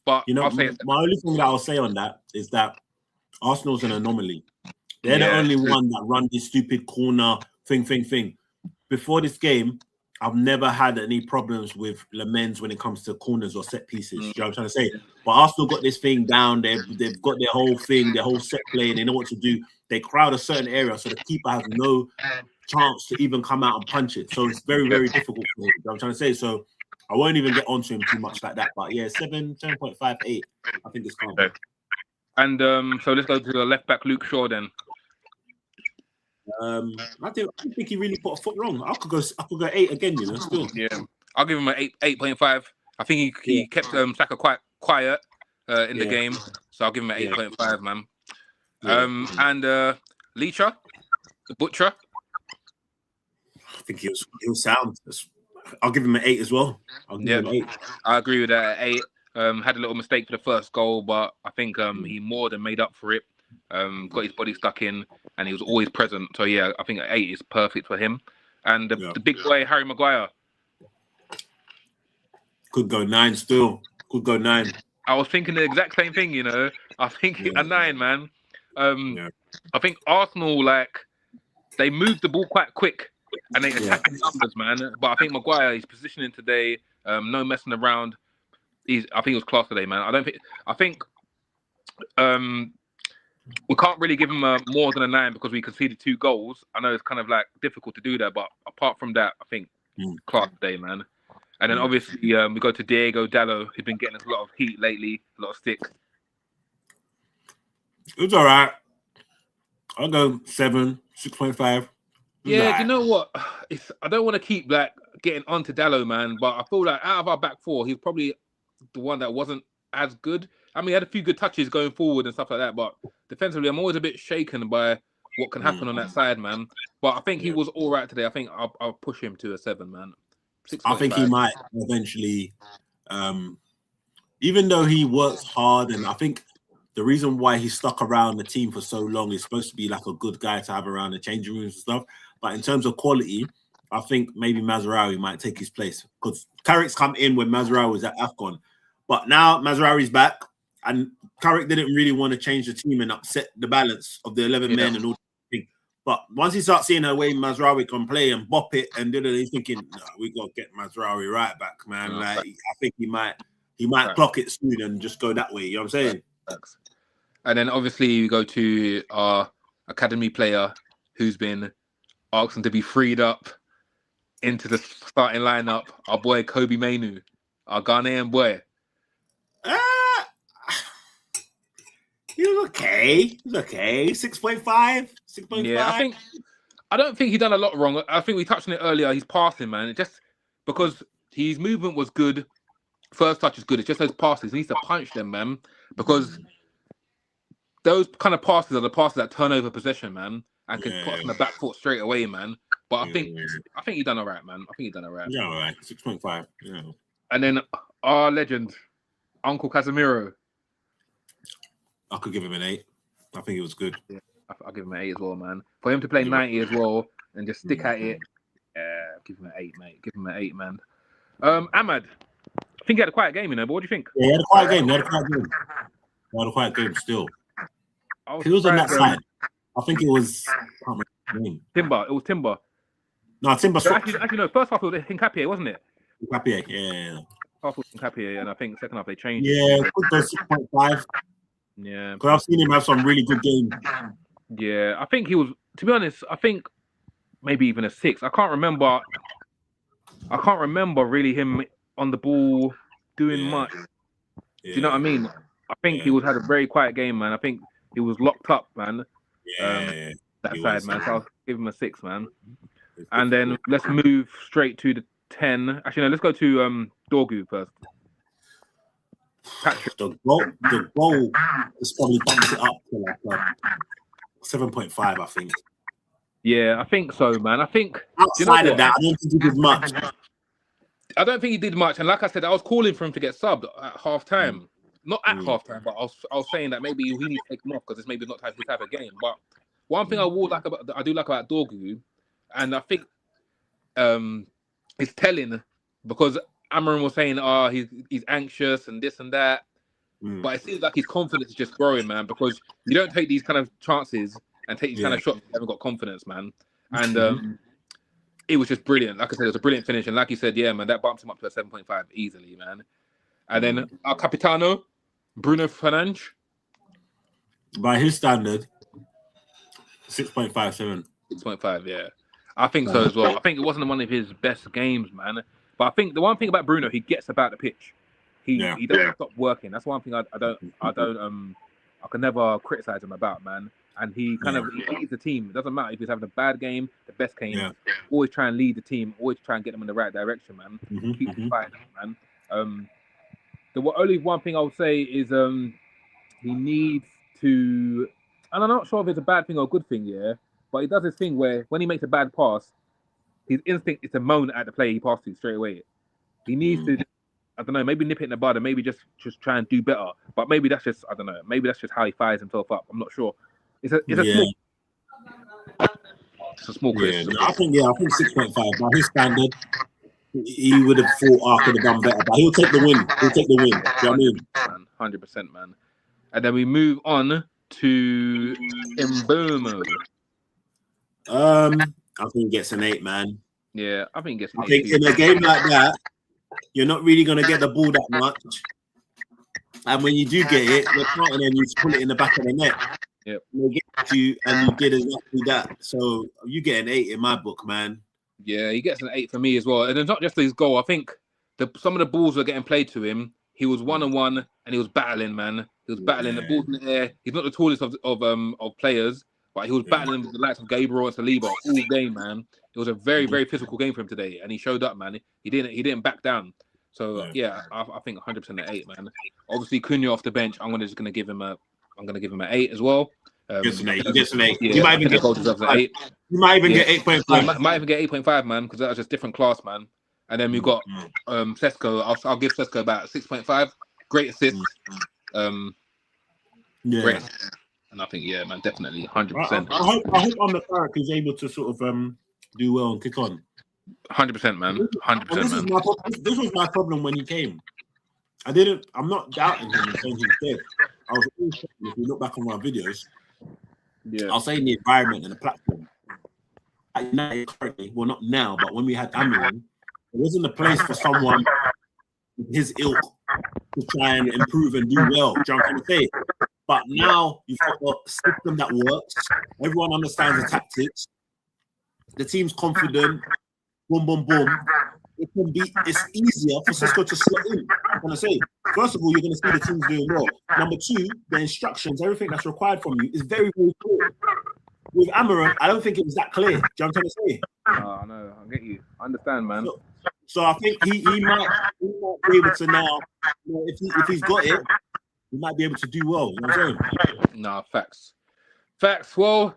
But you know, my only thing that I'll say on that is that Arsenal's an anomaly. They're the only one that run this stupid corner thing. Before this game, I've never had any problems with Lamens when it comes to corners or set pieces. You know what I'm trying to say? But Arsenal got this thing down. They've got their whole thing, their whole set play. They know what to do. They crowd a certain area, so the keeper has no chance to even come out and punch it. So it's very, very difficult for him. You know what I'm trying to say? So I won't even get onto him too much like that. But yeah, 7.58. I think it's calm. Okay. And so let's go to the left back, Luke Shaw then. I don't think he really put a foot wrong. I could go 8 again, you know. Still, yeah, I'll give him an 8.5. I think he kept Saka quite quiet in the game, so I'll give him an 8.5, man. And Leacher, the butcher. I think he was sound. I'll give him an 8 as well. I'll give him an 8. I agree with that. 8. Had a little mistake for the first goal, but I think he more than made up for it. Got his body stuck in, and he was always present. So yeah, I think 8 is perfect for him. And the big boy Harry Maguire could go 9 still. Could go 9. I was thinking the exact same thing. You know, I think a 9, man. I think Arsenal they moved the ball quite quick and they attacked the numbers, man. But I think Maguire, his positioning today, no messing around. I think it was class today, man. I think we can't really give him more than a 9 because we conceded 2 goals. I know it's kind of difficult to do that, but apart from that, I think class today, man. And then obviously we go to Diego Dallo, who's been getting us a lot of heat lately, a lot of stick. It's all right. I'll go 7, 6.5. Yeah, do you know what? I don't want to keep getting onto Dallo, man, but I feel like out of our back 4, he's probably the one that wasn't as good. I mean, he had a few good touches going forward and stuff like that, but defensively, I'm always a bit shaken by what can happen on that side, man. But I think he was all right today. I think I'll push him to a 7, man. 6.5. I think he might eventually, even though he works hard, and I think the reason why he stuck around the team for so long is supposed to be a good guy to have around the changing rooms and stuff. But in terms of quality, I think maybe Mazraoui might take his place because Carrick's come in when Mazraoui was at AFCON. But now Mazraoui's back, and Carrick didn't really want to change the team and upset the balance of the 11 men and all that thing. But once he starts seeing the way Mazraoui can play and bop it and he's thinking, no, we got to get Mazraoui right back, man. Like, I think he might clock it soon and just go that way. You know what I'm saying? Thanks. And then obviously you go to our academy player who's been asked to be freed up into the starting lineup, our boy Kobe Mainu, our Ghanaian boy. He was okay. 6.5. 6.5. Yeah, I don't think he done a lot wrong. I think we touched on it earlier. He's passing, man. It just because his movement was good, first touch is good. It's just those passes. He needs to punch them, man. Because those kind of passes are the passes that turn over possession, man, and can put us on the back foot straight away, man. But I think he done all right, man. Yeah, all right. 6.5. Yeah. And then our legend, Uncle Casemiro. I could give him an 8. I think it was good. Yeah, I'll give him an 8 as well, man. For him to play 90 as well and just stick at it, give him an 8, mate. Give him an 8, man. Ahmad, I think he had a quiet game, you know, but what do you think? Yeah, he had a quiet game. He had a quiet game still. He was on that side. I think it was Timber. It was Timber. No, Timber. Actually, no. First half it was Hincapié, wasn't it? Hincapié, yeah. Half was Hincapié, and I think second half they changed. Yeah, 6.5. Yeah, because I've seen him have some really good games. Yeah, I think he was. To be honest, I think maybe even a 6. I can't remember really him on the ball doing much. Do you know what I mean? I think he had a very quiet game, man. I think he was locked up, man. That side, man. So I'll give him a 6, man. And then let's move straight to the 10. Actually, no, let's go to Dorgu first. Patrick. The goal is probably bumped it up to like 7.5, I think. Yeah, I think so, man. I think outside of that, I don't think he did much. I don't think he did much. And like I said, I was calling for him to get subbed at half time. Not at half time, but I was saying that maybe he needs to take him off because it's maybe not his type of game. But one thing I do like about Dorgu, and I think it's telling because Amarin was saying, he's anxious and this and that. But it seems like his confidence is just growing, man, because you don't take these kind of chances and take these kind of shots if you haven't got confidence, man. And it was just brilliant. Like I said, it was a brilliant finish. And like you said, yeah, man, that bumps him up to a 7.5 easily, man. And then our Capitano, Bruno Fernandes. By his standard, 6.57. 6.5, yeah. I think so as well. I think it wasn't one of his best games, man. But I think the one thing about Bruno, he gets about the pitch. He doesn't stop working. That's one thing I can never criticize him about, man. And he kind of leads the team. It doesn't matter if he's having a bad game, the best game. Always try and lead the team. Always try and get them in the right direction, man. Keep fighting, man. The only one thing I would say is he needs to, and I'm not sure if it's a bad thing or a good thing, but he does this thing where when he makes a bad pass, his instinct is to moan at the player he passed to straight away. He needs to, I don't know, maybe nip it in the bud and maybe just try and do better. But maybe that's just, I don't know, maybe that's just how he fires himself up. I'm not sure. It's a small criticism. I think 6.5. By his standard, he would have thought I could have done better. But he'll take the win. Do you know what I mean? 100%, man. And then we move on to Mbeumo. I think he gets an 8, man. Yeah, I think he gets an 8. I think in a game like that, you're not really going to get the ball that much. And when you do get it, you're trying and you pull it in the back of the net. Yep. They get you, and you did exactly that. So you get an 8 in my book, man. Yeah, he gets an 8 for me as well. And it's not just his goal. I think some of the balls were getting played to him. He was 1-on-1 and he was battling, man. He was battling the balls in the air. He's not the tallest of players, but he was battling with the likes of Gabriel and Saliba all game, man. It was a very, very physical game for him today, and he showed up, man. He didn't back down. So I think 100% an 8, man. Obviously, Cunha off the bench. I'm gonna give him an 8 as well. Gets an 8. He gets an 8. Yeah, you might even get 8. You might even get 8.5. Yeah, might even get 8.5, man, because that was just different class, man. And then we've got Sesko. I'll give Sesko about 6.5. Great assist. Great assist. And I think, man, definitely 100%. I hope on the Carrick is able to sort of do well and kick on. 100%, man. 100%, man. This was my problem when he came. I'm not doubting him and saying he's dead. I was always saying, if you look back on my videos, I'll say in the environment and the platform. At United currently, well, not now, but when we had Amirin, it wasn't a place for someone with his ilk to try and improve and do well. Do you know what I'm trying to say? But now you've got a system that works. Everyone understands the tactics. The team's confident. Boom, boom, boom. It's easier for Cisco to slot in. I'm gonna say, first of all, you're gonna see the team's doing well. Number two, the instructions, everything that's required from you is very, very clear. With Amaran, I don't think it was that clear. Do you know what I'm trying to say? Oh, no, I get you. I understand, man. So I think he might be able to now, if he's got it, he might be able to do well. You know what I'm saying? Nah, facts. Facts. Well,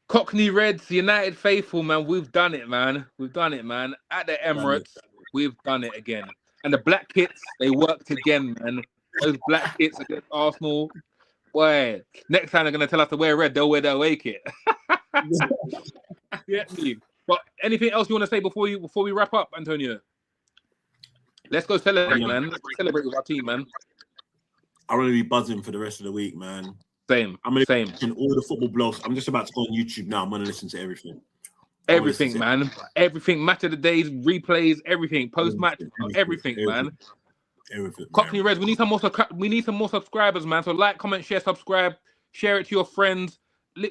Cockney Reds, United faithful, man. We've done it, man. We've done it, man. At the Emirates, we've done it again. And the black kits, they worked again, man. Those black kits against Arsenal. Boy, next time they're gonna tell us to wear red, they'll wear their away kit. Yeah, but anything else you want to say before we wrap up, Antonio? Let's go celebrate, man. Let's celebrate with our team, man. I want to be buzzing for the rest of the week, man. Same. I'm gonna listen all the football blogs. I'm just about to go on YouTube now. I'm gonna listen to everything. Everything, man. Everything. Match of the days, replays, everything. Post match, everything, man. Everything. Cockney Reds, we need some more subscribers, man. So like, comment, share, subscribe, share it to your friends.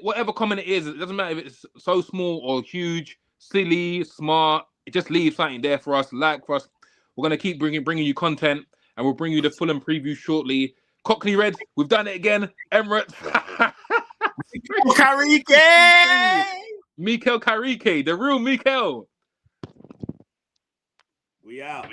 Whatever comment it is, it doesn't matter if it's so small or huge, silly, smart. Just leave something there for us. Like for us. We're gonna keep bringing you content, and we'll bring you the Fulham preview shortly. Cockney Reds, we've done it again. Emirates. Carrick! Michael Carrick, the real Mikel. We out.